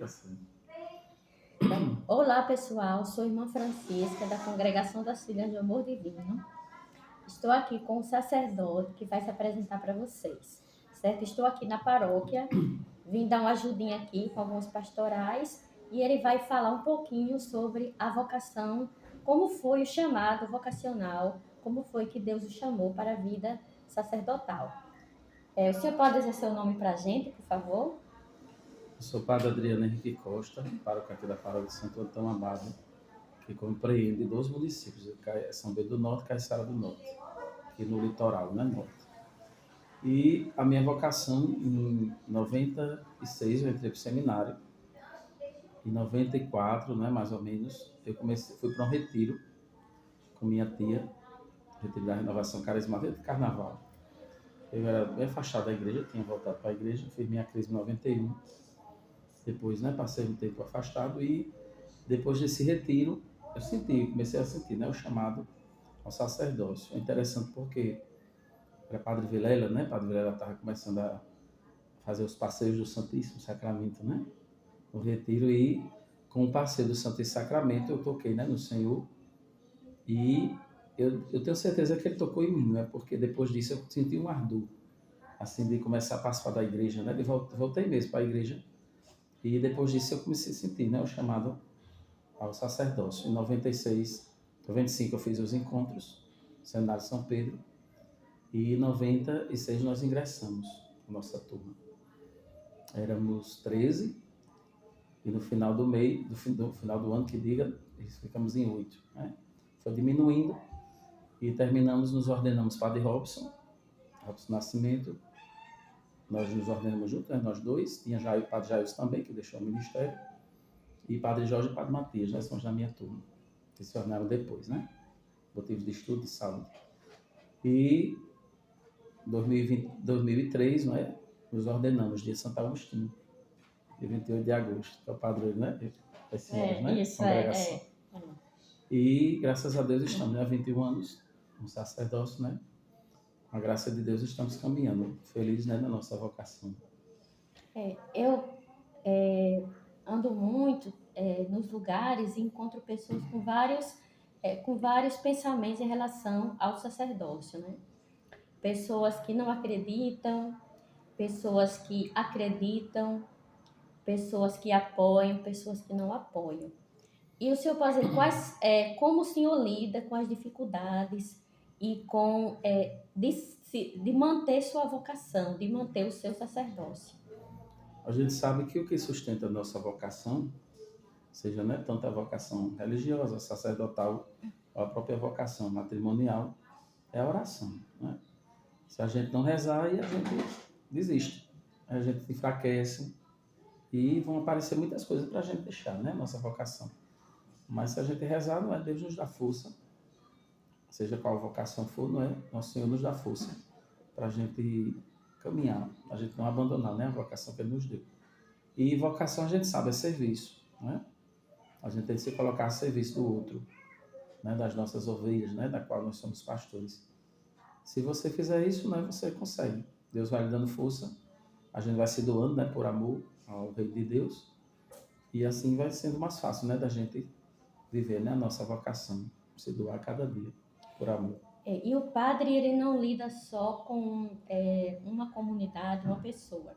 Assim. Olá, pessoal. Sou irmã Francisca, da Congregação das Filhas do Amor Divino. Estou aqui com o sacerdote que vai se apresentar para vocês, certo? Estou aqui na paróquia, vim dar uma ajudinha aqui com alguns pastorais e ele vai falar um pouquinho sobre a vocação, como foi o chamado vocacional, como foi que Deus o chamou para a vida sacerdotal. O senhor pode dizer seu nome para a gente, por favor? Eu sou o padre Adriano Henrique Costa, pároco aqui da Paróquia de Santo Antão Amado, que compreende 12 municípios, São Bento do Norte e Caiçara do Norte, aqui no litoral, né, norte. E a minha vocação, em 96, eu entrei para o seminário. Em 94, né, mais ou menos, fui para um retiro com minha tia, retiro da Renovação Carismática de Carnaval. Eu era bem afastado da igreja, tinha voltado para a igreja, fiz minha crise em 91. Depois, né, passei um tempo afastado e depois desse retiro, comecei a sentir, né, o chamado ao sacerdócio. É interessante porque era Padre Vilela, né? Padre Vilela estava começando a fazer os passeios do Santíssimo Sacramento, né? No retiro e com o passeio do Santíssimo Sacramento eu toquei, né, no Senhor e eu tenho certeza que ele tocou em mim, né? Porque depois disso eu senti um ardor, assim, de começar a participar da igreja, né? Voltei mesmo para a igreja e depois disso eu comecei a sentir, né, o chamado ao sacerdócio. Em 96, 95 eu fiz os encontros, Seminário São Pedro, e em 96 nós ingressamos, a nossa turma. Éramos 13, e no final do mês, no final do ano, que diga, ficamos em 8. Né? Foi diminuindo, e terminamos, nos ordenamos Padre Robson Nascimento, nós nos ordenamos juntos, né, nós dois, tinha o Padre Jair também, que deixou o ministério, e Padre Jorge e Padre Matias, né, são os da minha turma, que se ordenaram depois, né? Motivos de estudo e saúde. E 2003, não é? Nos ordenamos, dia de Santo Agostinho, dia 28 de agosto, que é o padroeiro, né? Esse ano, né? Isso, Congregação. E graças a Deus estamos, né? Há 21 anos, no sacerdócio, né? Com a graça de Deus estamos caminhando, felizes, né, na nossa vocação. Eu ando muito nos lugares e encontro pessoas com vários pensamentos em relação ao sacerdócio, né? Pessoas que não acreditam, pessoas que acreditam, pessoas que apoiam, pessoas que não apoiam. E o senhor pode dizer como o senhor lida com as dificuldades e de manter sua vocação, de manter o seu sacerdócio? A gente sabe que o que sustenta a nossa vocação, seja, né, tanto a vocação religiosa, sacerdotal, ou a própria vocação matrimonial, é a oração, né? Se a gente não rezar, aí a gente desiste, a gente enfraquece e vão aparecer muitas coisas para a gente deixar, né? Nossa vocação. Mas se a gente rezar, não é? Deus nos dá força, seja qual vocação for, não é? Nosso Senhor nos dá força para a gente caminhar, a gente não abandonar, né? A vocação que Ele nos deu. E vocação a gente sabe, é serviço, né? A gente tem que se colocar a serviço do outro, né? Das nossas ovelhas, né? Da qual nós somos pastores. Se você fizer isso, né? Você consegue. Deus vai lhe dando força, a gente vai se doando, né? Por amor ao Reino de Deus. E assim vai sendo mais fácil, né? Da gente viver, né? A nossa vocação, se doar a cada dia, por amor. E o padre, ele não lida só com uma comunidade, uma pessoa.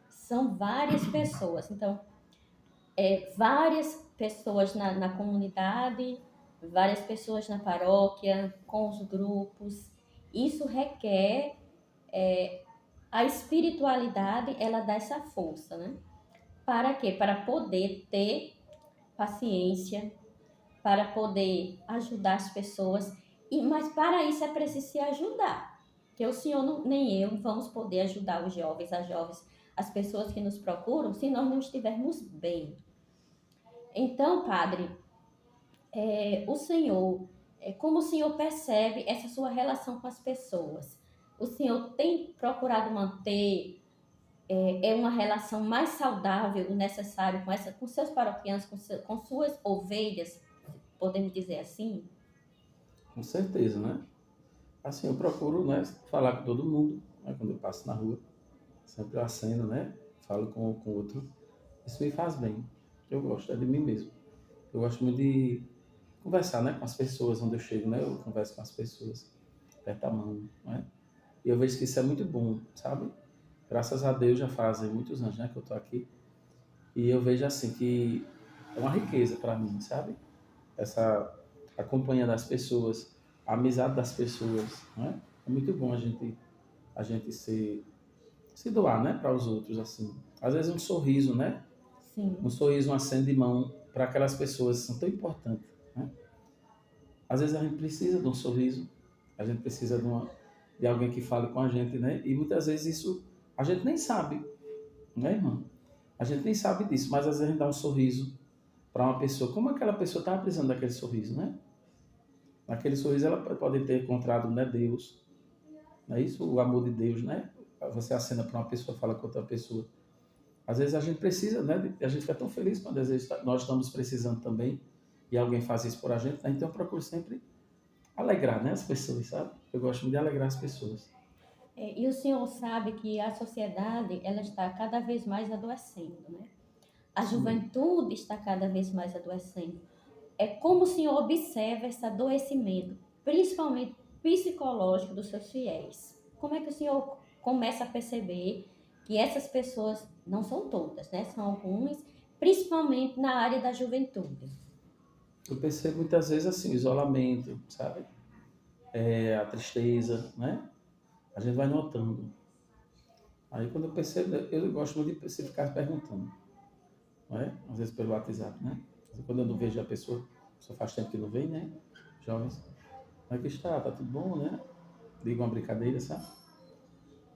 São várias pessoas. Então, várias pessoas na comunidade, várias pessoas na paróquia, com os grupos. Isso requer a espiritualidade, ela dá essa força, né? Para quê? Para poder ter paciência, para poder ajudar as pessoas. Mas para isso é preciso se ajudar. Que o senhor nem eu vamos poder ajudar os jovens, as jovens, as pessoas que nos procuram, se nós não estivermos bem. Então, padre, o senhor, como o senhor percebe essa sua relação com as pessoas? O senhor tem procurado manter uma relação mais saudável do necessário com seus paroquianos, com suas ovelhas, podemos dizer assim? Com certeza, né? Assim, eu procuro, né? Falar com todo mundo, né? Quando eu passo na rua, sempre eu aceno, né? Falo com o outro. Isso me faz bem. Eu gosto, é de mim mesmo. Eu gosto muito de conversar, né, com as pessoas onde eu chego, né? Eu converso com as pessoas, aperto a mão, né? E eu vejo que isso é muito bom, sabe? Graças a Deus já fazem muitos anos, né, que eu tô aqui. E eu vejo assim que é uma riqueza para mim, sabe? Essa a companhia das pessoas, a amizade das pessoas, né? É muito bom a gente se doar, né, para os outros assim. Às vezes um sorriso, né? Um Sim, sorriso, um aceno de mão para aquelas pessoas que são tão importantes, né? Às vezes a gente precisa de um sorriso, a gente precisa de alguém que fale com a gente, né? E muitas vezes isso a gente nem sabe, né, irmão? A gente nem sabe disso, mas às vezes a gente dá um sorriso para uma pessoa. Como aquela pessoa estava precisando daquele sorriso, né? Naquele sorriso ela pode ter encontrado, né, Deus, não é isso? O amor de Deus, né? Você acena para uma pessoa, fala com outra pessoa. Às vezes a gente precisa, né? A gente fica tão feliz quando às vezes nós estamos precisando também e alguém faz isso por a gente, né? Então eu procuro sempre alegrar, né, as pessoas, sabe? Eu gosto muito de alegrar as pessoas. e o senhor sabe que a sociedade ela está cada vez mais adoecendo, né? A Sim. juventude está cada vez mais adoecendo. É como o senhor observa esse adoecimento, principalmente psicológico dos seus fiéis. Como é que o senhor começa a perceber que essas pessoas, não são todas, né? São algumas, principalmente na área da juventude. Eu percebo muitas vezes assim, o isolamento, sabe? É, a tristeza, né? A gente vai notando. Aí quando eu percebo, eu gosto muito de se ficar perguntando, não é? Às vezes pelo WhatsApp, né? Quando eu não vejo a pessoa faz tempo que não vem, né? Jovens, como é que está? Tá tudo bom, né? Digo uma brincadeira, sabe?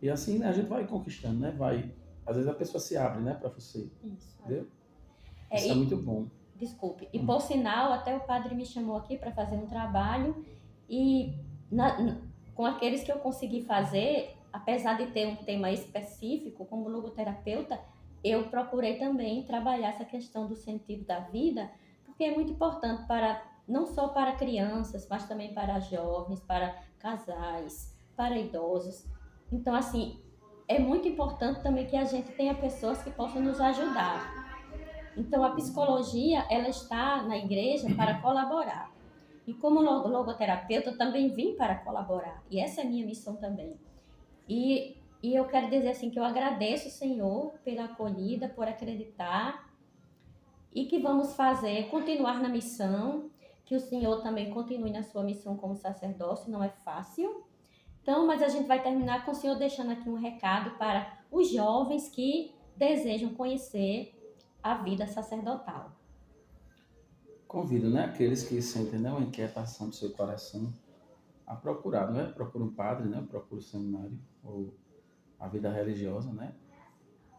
E assim, né, a gente vai conquistando, né? Vai. Às vezes a pessoa se abre, né, para você, Isso. entendeu? É, Isso é e, muito bom. desculpe, e por sinal, até o padre me chamou aqui para fazer um trabalho e com aqueles que eu consegui fazer, apesar de ter um tema específico, como logoterapeuta, eu procurei também trabalhar essa questão do sentido da vida, porque é muito importante para não só para crianças, mas também para jovens, para casais, para idosos. Então, assim, é muito importante também que a gente tenha pessoas que possam nos ajudar. Então, a psicologia, ela está na igreja para colaborar. E como logoterapeuta, eu também vim para colaborar. E essa é a minha missão também. E eu quero dizer assim que eu agradeço o Senhor pela acolhida, por acreditar e que vamos fazer, continuar na missão, que o Senhor também continue na sua missão como sacerdócio, não é fácil. Então, mas a gente vai terminar com o Senhor deixando aqui um recado para os jovens que desejam conhecer a vida sacerdotal. Convido, né, aqueles que sentem, né, uma inquietação do seu coração a procurar, não é? Procura um padre, né? Procura o seminário ou a vida religiosa, né?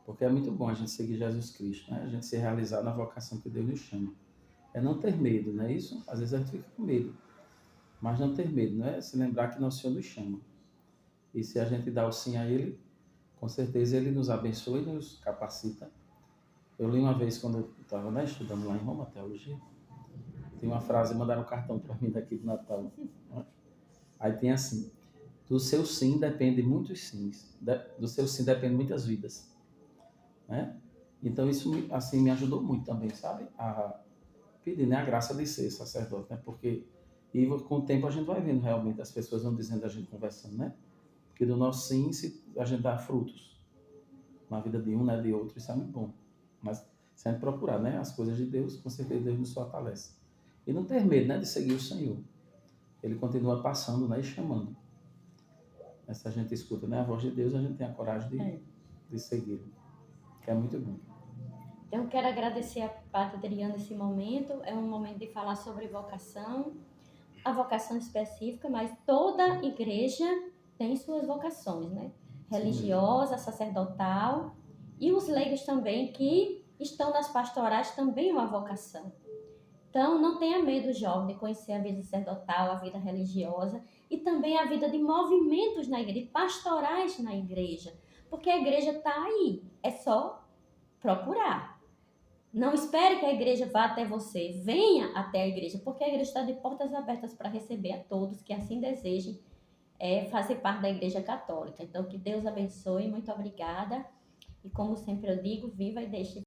Porque é muito bom a gente seguir Jesus Cristo, né? A gente se realizar na vocação que Deus nos chama. É não ter medo, não é isso? Às vezes a gente fica com medo, mas não ter medo, não é? Se lembrar que nosso Senhor nos chama. E se a gente dá o sim a Ele, com certeza Ele nos abençoa e nos capacita. Eu li uma vez quando eu estava, né, estudando lá em Roma, teologia, tem uma frase, mandaram um cartão para mim daqui do Natal. Né? Aí tem assim: do seu sim depende muitos sims, do seu sim depende muitas vidas, né? Então isso assim me ajudou muito também, sabe? A pedir, né, a graça de ser sacerdote, né? Porque e com o tempo a gente vai vendo realmente as pessoas vão dizendo a gente conversando, né? Porque do nosso sim se a gente dá frutos na vida de um, né, de outro, isso é muito bom. Mas se a gente procurar, né, as coisas de Deus, com certeza Deus nos fortalece. E não ter medo, né, de seguir o Senhor. Ele continua passando, né, e chamando. Se a gente escuta, né, a voz de Deus, a gente tem a coragem É. de segui-lo, que é muito bom. Então, eu quero agradecer a Padre Adriana esse momento. É um momento de falar sobre vocação, a vocação específica, mas toda igreja tem suas vocações, né? Sim mesmo. Religiosa, sacerdotal e os leigos também que estão nas pastorais também é uma vocação. Então, não tenha medo, jovem, de conhecer a vida sacerdotal, a vida religiosa e também a vida de movimentos na igreja, pastorais na igreja, porque a igreja está aí, é só procurar. Não espere que a igreja vá até você, venha até a igreja, porque a igreja está de portas abertas para receber a todos que assim desejem fazer parte da igreja católica. Então, que Deus abençoe, muito obrigada. E como sempre eu digo, viva e deixe